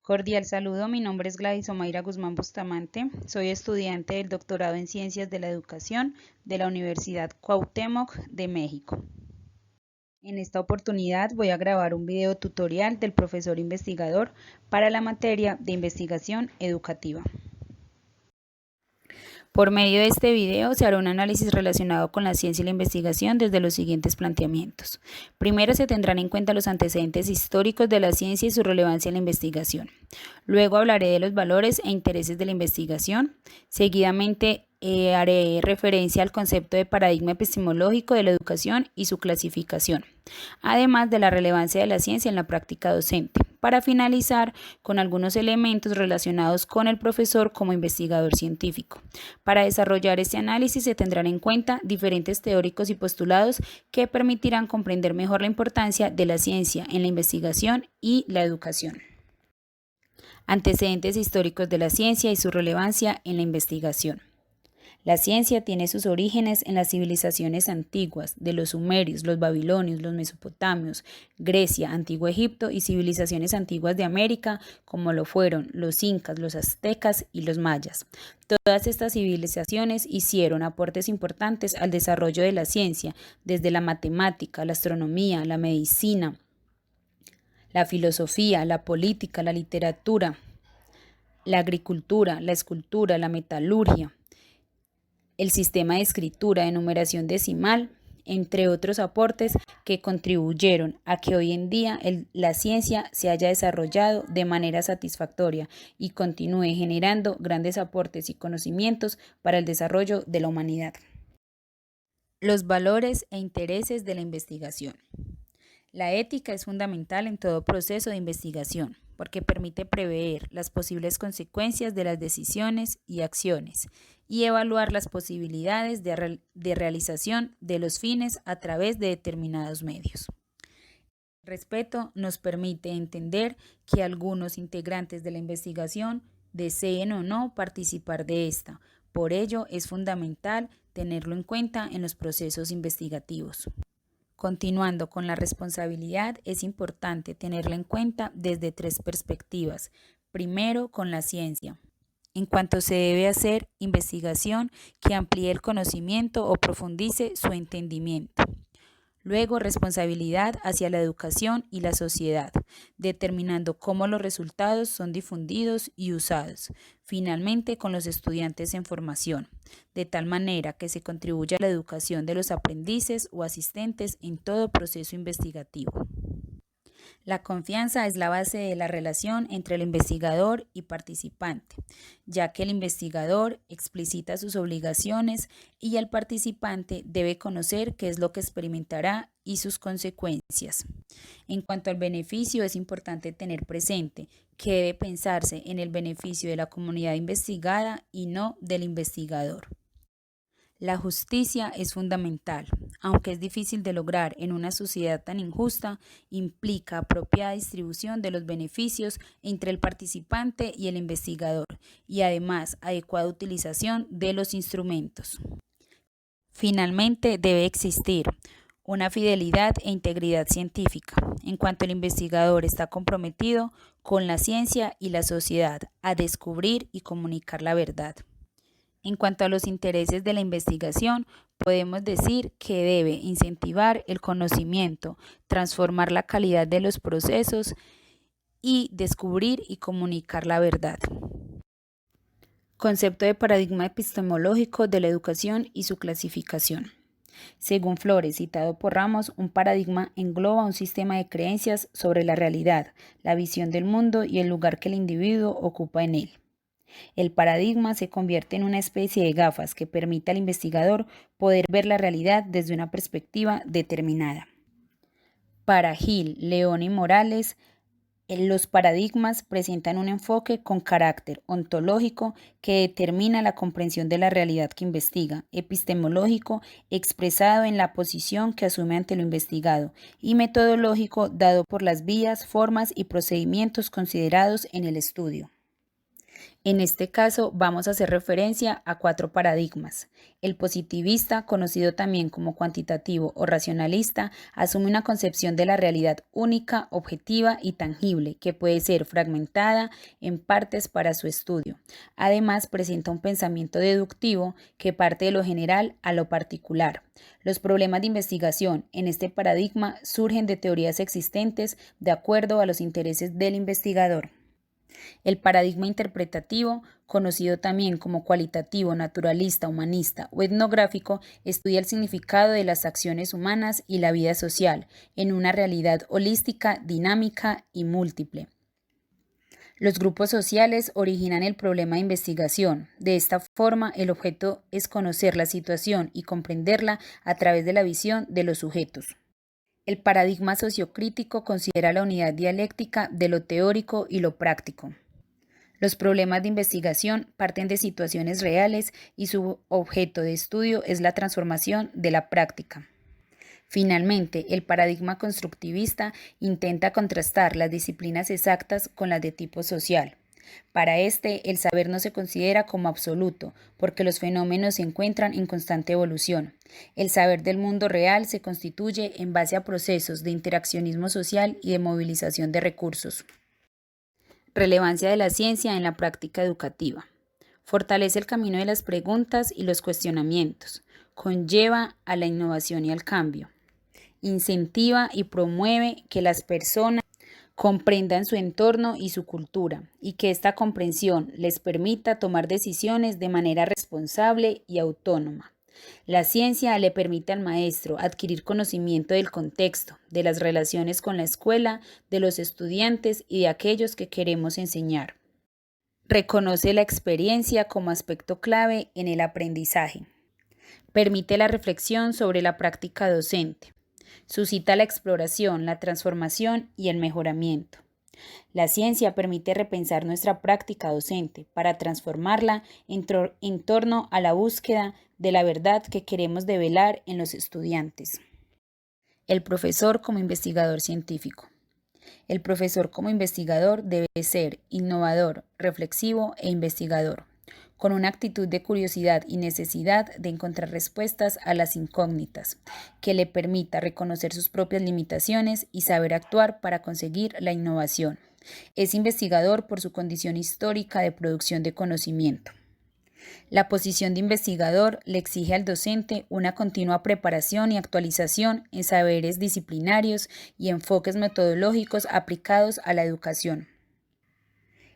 Cordial saludo, mi nombre es Gladys Omaira Guzmán Bustamante, soy estudiante del doctorado en Ciencias de la Educación de la Universidad Cuauhtémoc de México. En esta oportunidad voy a grabar un video tutorial del profesor investigador para la materia de investigación educativa. Por medio de este video se hará un análisis relacionado con la ciencia y la investigación desde los siguientes planteamientos. Primero se tendrán en cuenta los antecedentes históricos de la ciencia y su relevancia en la investigación. Luego hablaré de los valores e intereses de la investigación. Seguidamente haré referencia al concepto de paradigma epistemológico de la educación y su clasificación, además de la relevancia de la ciencia en la práctica docente, para finalizar con algunos elementos relacionados con el profesor como investigador científico. Para desarrollar este análisis se tendrán en cuenta diferentes teóricos y postulados que permitirán comprender mejor la importancia de la ciencia en la investigación y la educación. Antecedentes históricos de la ciencia y su relevancia en la investigación. La ciencia tiene sus orígenes en las civilizaciones antiguas de los sumerios, los babilonios, los mesopotamios, Grecia, Antiguo Egipto y civilizaciones antiguas de América como lo fueron los incas, los aztecas y los mayas. Todas estas civilizaciones hicieron aportes importantes al desarrollo de la ciencia, desde la matemática, la astronomía, la medicina, la filosofía, la política, la literatura, la agricultura, la escultura, la metalurgia, el sistema de escritura de numeración decimal, entre otros aportes que contribuyeron a que hoy en día la ciencia se haya desarrollado de manera satisfactoria y continúe generando grandes aportes y conocimientos para el desarrollo de la humanidad. Los valores e intereses de la investigación. La ética es fundamental en todo proceso de investigación, porque permite prever las posibles consecuencias de las decisiones y acciones y evaluar las posibilidades de realización de los fines a través de determinados medios. El respeto nos permite entender que algunos integrantes de la investigación deseen o no participar de esta. Por ello, es fundamental tenerlo en cuenta en los procesos investigativos. Continuando con la responsabilidad, es importante tenerla en cuenta desde tres perspectivas. Primero, con la ciencia, en cuanto se debe hacer investigación que amplíe el conocimiento o profundice su entendimiento. Luego, responsabilidad hacia la educación y la sociedad, determinando cómo los resultados son difundidos y usados. Finalmente, con los estudiantes en formación, de tal manera que se contribuya a la educación de los aprendices o asistentes en todo proceso investigativo. La confianza es la base de la relación entre el investigador y participante, ya que el investigador explicita sus obligaciones y el participante debe conocer qué es lo que experimentará y sus consecuencias. En cuanto al beneficio, es importante tener presente que debe pensarse en el beneficio de la comunidad investigada y no del investigador. La justicia es fundamental, aunque es difícil de lograr en una sociedad tan injusta, implica apropiada distribución de los beneficios entre el participante y el investigador y además adecuada utilización de los instrumentos. Finalmente, debe existir una fidelidad e integridad científica, en cuanto el investigador está comprometido con la ciencia y la sociedad a descubrir y comunicar la verdad. En cuanto a los intereses de la investigación, podemos decir que debe incentivar el conocimiento, transformar la calidad de los procesos y descubrir y comunicar la verdad. Concepto de paradigma epistemológico de la educación y su clasificación. Según Flores, citado por Ramos, un paradigma engloba un sistema de creencias sobre la realidad, la visión del mundo y el lugar que el individuo ocupa en él. El paradigma se convierte en una especie de gafas que permite al investigador poder ver la realidad desde una perspectiva determinada. Para Gil, León y Morales, los paradigmas presentan un enfoque con carácter ontológico que determina la comprensión de la realidad que investiga, epistemológico expresado en la posición que asume ante lo investigado y metodológico dado por las vías, formas y procedimientos considerados en el estudio. En este caso vamos a hacer referencia a 4 paradigmas. El positivista, conocido también como cuantitativo o racionalista, asume una concepción de la realidad única, objetiva y tangible, que puede ser fragmentada en partes para su estudio. Además, presenta un pensamiento deductivo que parte de lo general a lo particular. Los problemas de investigación en este paradigma surgen de teorías existentes de acuerdo a los intereses del investigador. El paradigma interpretativo, conocido también como cualitativo, naturalista, humanista o etnográfico, estudia el significado de las acciones humanas y la vida social en una realidad holística, dinámica y múltiple. Los grupos sociales originan el problema de investigación. De esta forma, el objeto es conocer la situación y comprenderla a través de la visión de los sujetos. El paradigma sociocrítico considera la unidad dialéctica de lo teórico y lo práctico. Los problemas de investigación parten de situaciones reales y su objeto de estudio es la transformación de la práctica. Finalmente, el paradigma constructivista intenta contrastar las disciplinas exactas con las de tipo social. Para este, el saber no se considera como absoluto, porque los fenómenos se encuentran en constante evolución. El saber del mundo real se constituye en base a procesos de interaccionismo social y de movilización de recursos. Relevancia de la ciencia en la práctica educativa. Fortalece el camino de las preguntas y los cuestionamientos. Conlleva a la innovación y al cambio. Incentiva y promueve que las personas comprendan su entorno y su cultura, y que esta comprensión les permita tomar decisiones de manera responsable y autónoma. La ciencia le permite al maestro adquirir conocimiento del contexto, de las relaciones con la escuela, de los estudiantes y de aquellos que queremos enseñar. Reconoce la experiencia como aspecto clave en el aprendizaje. Permite la reflexión sobre la práctica docente. Suscita la exploración, la transformación y el mejoramiento. La ciencia permite repensar nuestra práctica docente para transformarla en torno a la búsqueda de la verdad que queremos develar en los estudiantes. El profesor como investigador científico. El profesor como investigador debe ser innovador, reflexivo e investigador, con una actitud de curiosidad y necesidad de encontrar respuestas a las incógnitas, que le permita reconocer sus propias limitaciones y saber actuar para conseguir la innovación. Es investigador por su condición histórica de producción de conocimiento. La posición de investigador le exige al docente una continua preparación y actualización en saberes disciplinarios y enfoques metodológicos aplicados a la educación.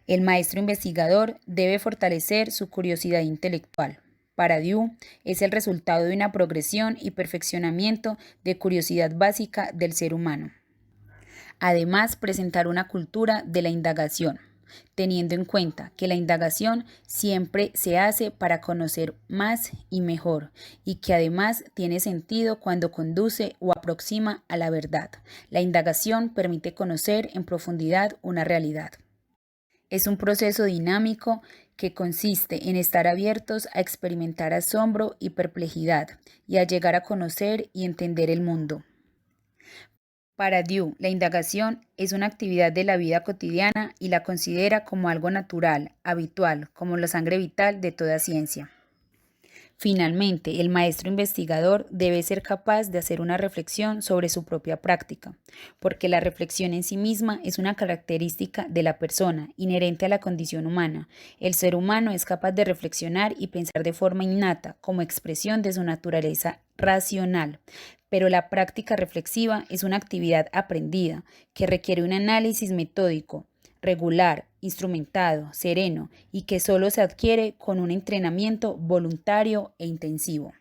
El maestro investigador debe fortalecer su curiosidad intelectual. Para Diu, es el resultado de una progresión y perfeccionamiento de curiosidad básica del ser humano. Además, presentar una cultura de la indagación, teniendo en cuenta que la indagación siempre se hace para conocer más y mejor, y que además tiene sentido cuando conduce o aproxima a la verdad. La indagación permite conocer en profundidad una realidad. Es un proceso dinámico que consiste en estar abiertos a experimentar asombro y perplejidad y a llegar a conocer y entender el mundo. Para Diu, la indagación es una actividad de la vida cotidiana y la considera como algo natural, habitual, como la sangre vital de toda ciencia. Finalmente, el maestro investigador debe ser capaz de hacer una reflexión sobre su propia práctica, porque la reflexión en sí misma es una característica de la persona, inherente a la condición humana. El ser humano es capaz de reflexionar y pensar de forma innata, como expresión de su naturaleza racional. Pero la práctica reflexiva es una actividad aprendida que requiere un análisis metódico, regular, instrumentado, sereno y que solo se adquiere con un entrenamiento voluntario e intensivo.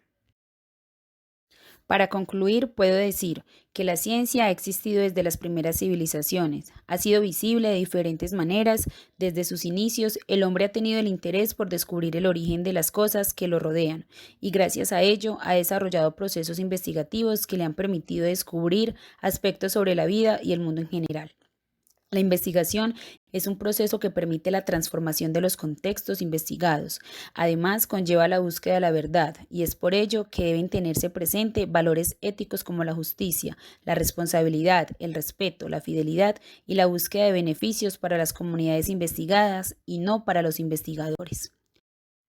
Para concluir, puedo decir que la ciencia ha existido desde las primeras civilizaciones, ha sido visible de diferentes maneras. Desde sus inicios, el hombre ha tenido el interés por descubrir el origen de las cosas que lo rodean y gracias a ello ha desarrollado procesos investigativos que le han permitido descubrir aspectos sobre la vida y el mundo en general. La investigación es un proceso que permite la transformación de los contextos investigados. Además, conlleva la búsqueda de la verdad y es por ello que deben tenerse presente valores éticos como la justicia, la responsabilidad, el respeto, la fidelidad y la búsqueda de beneficios para las comunidades investigadas y no para los investigadores.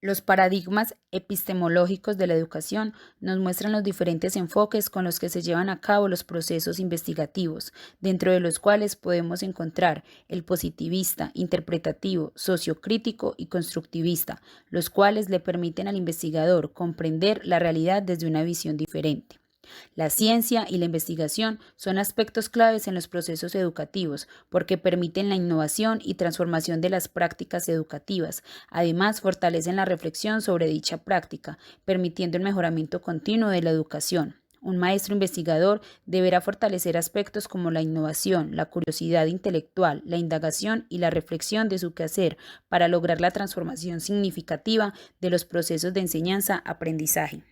Los paradigmas epistemológicos de la educación nos muestran los diferentes enfoques con los que se llevan a cabo los procesos investigativos, dentro de los cuales podemos encontrar el positivista, interpretativo, sociocrítico y constructivista, los cuales le permiten al investigador comprender la realidad desde una visión diferente. La ciencia y la investigación son aspectos claves en los procesos educativos porque permiten la innovación y transformación de las prácticas educativas. Además, fortalecen la reflexión sobre dicha práctica, permitiendo el mejoramiento continuo de la educación. Un maestro investigador deberá fortalecer aspectos como la innovación, la curiosidad intelectual, la indagación y la reflexión de su quehacer para lograr la transformación significativa de los procesos de enseñanza-aprendizaje.